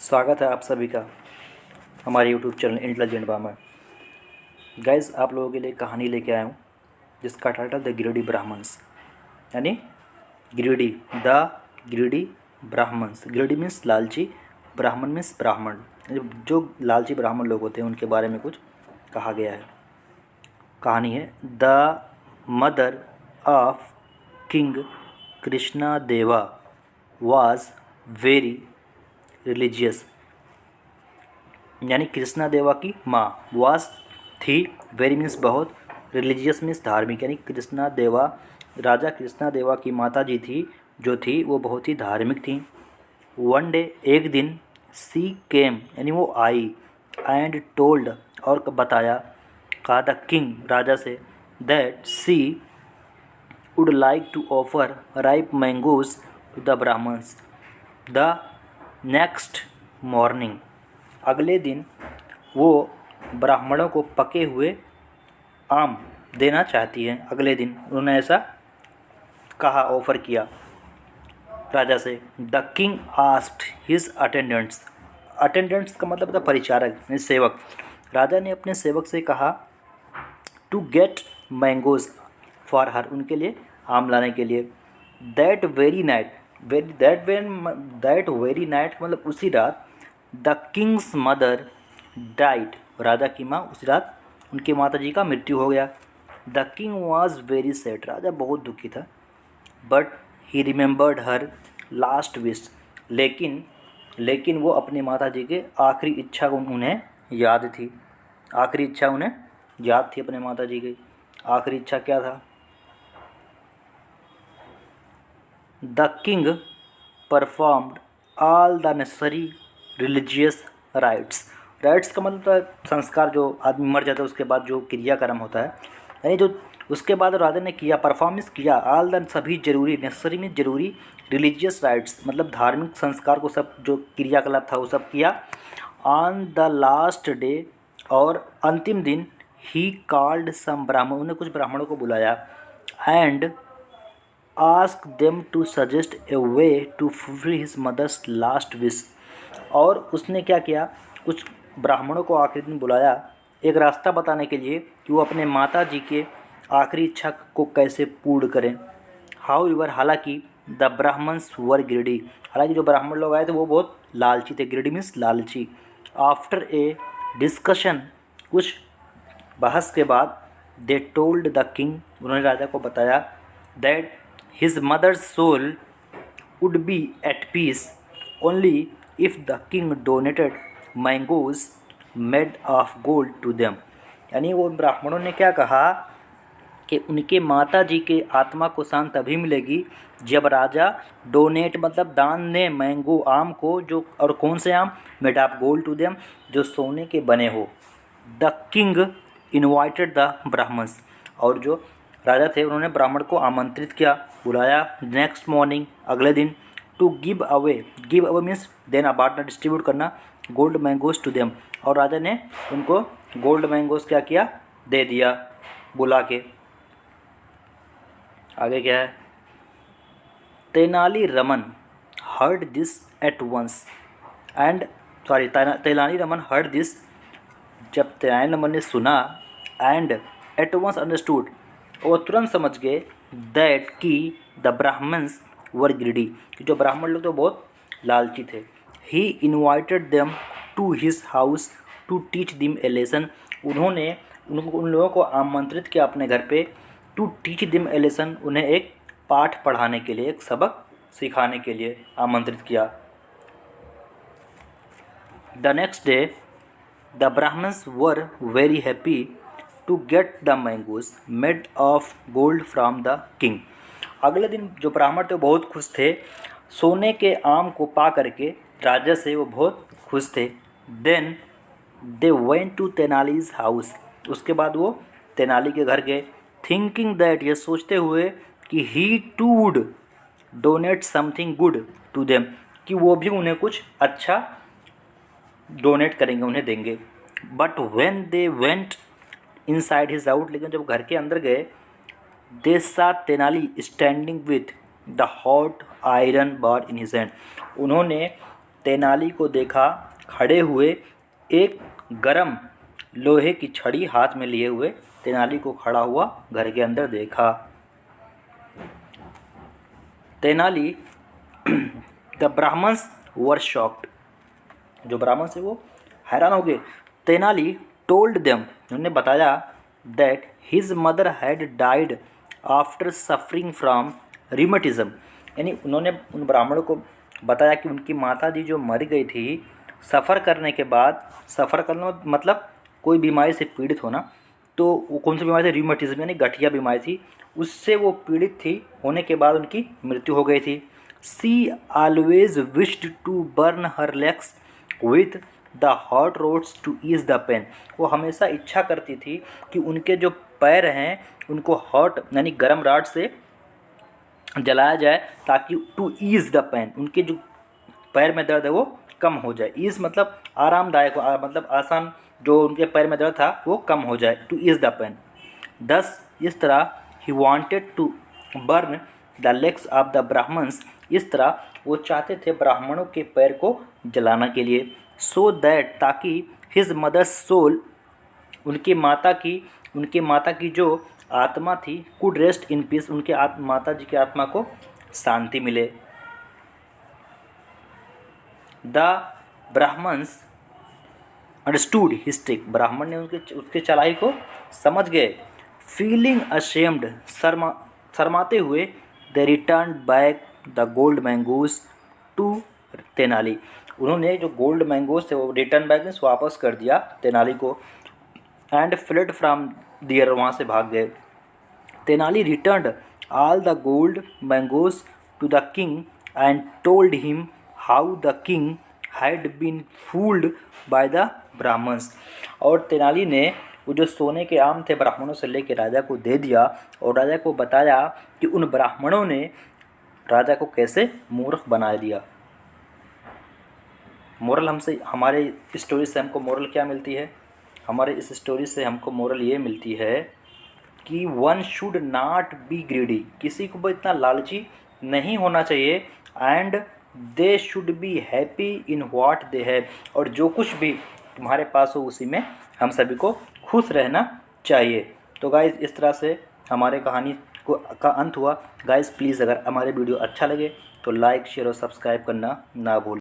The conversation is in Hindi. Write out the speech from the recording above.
स्वागत है आप सभी का हमारे यूट्यूब चैनल इंटेलिजेंट बा में। गाइस, आप लोगों के लिए कहानी लेके आया हूँ जिसका टाइटल द ग्रीडी ब्राह्मण्स, यानी greedy the greedy Brahmins. Greedy means लालची, ब्राह्मण मीन्स ब्राह्मण। जो लालची ब्राह्मण लोग होते हैं उनके बारे में कुछ कहा गया है। कहानी है the mother of king Krishna देवा वाज वेरी रिलीजियस, यानी कृष्णा देवा की माँ वास थी, वेरी मीन्स बहुत, रिलीजियस मीन्स धार्मिक, यानी कृष्णा देवा, राजा कृष्णा देवा की माता जी थी जो थी वो बहुत ही धार्मिक थी। वन डे, एक दिन, सी केम यानी वो आई, एंड टोल्ड और बताया, कहा द किंग राजा से, that she would like to offer ripe mangoes to the Brahmins the next morning. अगले दिन वो ब्राह्मणों को पके हुए आम देना चाहती हैं। अगले दिन उन्होंने ऐसा कहा, ऑफ़र किया राजा से। The king asked his attendants, attendants का मतलब था परिचारक यानी सेवक। राजा ने अपने सेवक से कहा to get mangoes for her, उनके लिए आम लाने के लिए। That very night, that very night मतलब उसी रात, द किंग्स मदर डाइड, राजा की माँ उसी रात उनकी माता जी का मृत्यु हो गया। The king was very sad, राजा बहुत दुखी था। But he remembered her last wish, लेकिन वो अपनी माता जी के आखिरी इच्छा को उन्हें याद थी। आखिरी इच्छा उन्हें याद थी अपने माता जी की। आखिरी इच्छा क्या था? The king performed all the necessary religious rights. Rights का मतलब है संस्कार, जो आदमी मर जाता है उसके बाद जो क्रियाक्रम होता है, यानी जो उसके बाद राजा ने किया, परफॉर्मेंस किया, ऑल द सभी जरूरी, नेसेसरी में जरूरी, रिलीजियस राइट्स मतलब धार्मिक संस्कार को, सब जो क्रियाकलाप था वो सब किया। ऑन द लास्ट डे, और अंतिम दिन, ही कॉल्ड सम ब्राह्मण, उन्हें कुछ ब्राह्मणों को बुलाया, and ask them to suggest a way to fulfil his mother's last wish. और उसने क्या किया, कुछ ब्राह्मणों को आखिरी दिन बुलाया एक रास्ता बताने के लिए कि वो अपने माता जी के आखिरी इच्छा को कैसे पूर्ण करें। हाउ एवर, हालांकि, द ब्राह्मण्स वर ग्रीडी, हालांकि जो ब्राह्मण लोग आए थे वो बहुत लालची थे। ग्रीडी मीन्स लालची। आफ्टर ए डिस्कशन, कुछ बहस के बाद, दे टोल्ड द किंग, उन्होंने राजा को बताया, that his mother's soul would be at peace only if the king donated mangoes made of gold to them। यानी वो ब्राह्मणों ने क्या कहा कि उनके माता जी के आत्मा को शांति तभी मिलेगी जब राजा डोनेट मतलब दान दें मैंगो, आम को, जो, और कौन से आम, made of gold to them, जो सोने के बने हो। The king invited the Brahmins, और जो राजा थे उन्होंने ब्राह्मण को आमंत्रित किया, बुलाया। नेक्स्ट मॉर्निंग, अगले दिन, टू गिव अवे मीन्स देना, बांटना, डिस्ट्रीब्यूट करना, गोल्ड मैंगोज टू देम, और राजा ने उनको गोल्ड मैंगोज क्या किया, दे दिया बुला के। आगे क्या है? Tenali Raman heard this at once and Tenali Raman heard this, जब तेनाली रमन ने सुना, एंड एट वंस अंडरस्टूड, वो तुरंत समझ गए, दैट कि द ब्राह्मण्स वर ग्रीडी, कि जो ब्राह्मण लोग तो बहुत लालची थे। He invited them to his house to teach them a lesson, उन्होंने उन लोगों को आमंत्रित किया अपने घर पे, to teach them a lesson, उन्हें एक पाठ पढ़ाने के लिए, एक सबक सिखाने के लिए आमंत्रित किया। The next day the Brahmins were very happy to get the mangoes made of gold from the king. अगले दिन जो ब्राह्मण थे बहुत खुश थे, सोने के आम को पा करके राजा से वो बहुत खुश थे। Then they went to Tenali's house, उसके बाद वो तेनाली के घर गए, थिंकिंग दैट, ये सोचते हुए कि he too would donate something good to them, कि वो भी उन्हें कुछ अच्छा डोनेट करेंगे, उन्हें देंगे। But when they went inside his out, लेकिन जब घर के अंदर गए, दे सा Tenali standing with the hot iron bar in his hand, उन्होंने तेनाली को देखा खड़े हुए एक गरम लोहे की छड़ी हाथ में लिए हुए। तेनाली को खड़ा हुआ घर के अंदर देखा। Tenali the Brahmins were shocked, जो ब्राह्मण से वो हैरान हो गए। तेनाली टोल्ड देम, उन्होंने बताया that his mother had died after suffering from rheumatism, यानी उन्होंने उन ब्राह्मणों को बताया कि उनकी माता जी जो मर गई थी सफ़र करने के बाद, सफ़र करना मतलब कोई बीमारी से पीड़ित होना, तो वो कौन सी बीमारी थी, रिमेटिज्म यानी गठिया बीमारी थी, उससे वो पीड़ित थी, होने के बाद उनकी मृत्यु हो गई थी। She always wished to burn her legs with the hot rods to ease the pain, वो हमेशा इच्छा करती थी कि उनके जो पैर हैं उनको हॉट यानी गर्म राड से जलाया जाए ताकि टू ईज द पेन, उनके जो पैर में दर्द है वो कम हो जाए। ईज मतलब आरामदायक, मतलब आसान, जो उनके पैर में दर्द था वो कम हो जाए, टू ईज द पेन। दस इस तरह ही wanted to burn the legs of the Brahmins, इस तरह वो चाहते थे ब्राह्मणों के पैर को जलाना के लिए। सो दैट, ताकि हिज मदर्स सोल, उनके माता की जो आत्मा थी, कुड रेस्ट इन पीस, उनके माता जी की आत्मा को शांति मिले। The Brahmins understood his trick, Brahmin ने उसके चालाकी को समझ गए। फीलिंग अशेम्ड, शर्माते हुए, they return back the gold mangoes to Tenali, उन्होंने जो गोल्ड मैंगोज थे वो रिटर्न बैक मीन्स वापस कर दिया तेनाली को। एंड फ्लेड फ्रॉम दियर, वहाँ से भाग गए। Tenali returned all the gold mangoes to the king and told him how the king had been fooled by the Brahmins, और तेनाली ने वो जो सोने के आम थे ब्राह्मणों से लेके राजा को दे दिया, और राजा को बताया कि उन ब्राह्मणों ने राजा को कैसे मूर्ख बना दिया। मोरल हमसे, हमारे स्टोरी से हमको मोरल क्या मिलती है, हमारे इस स्टोरी से हमको मोरल ये मिलती है कि one should not be greedy, किसी को भी इतना लालची नहीं होना चाहिए। And they should be happy in what they have, और जो कुछ भी तुम्हारे पास हो उसी में हम सभी को खुश रहना चाहिए। तो गाइज़ इस तरह से हमारे कहानी का अंत हुआ। गाइज़ प्लीज़ अगर हमारे वीडियो अच्छा लगे तो लाइक शेयर और सब्सक्राइब करना ना भूलें।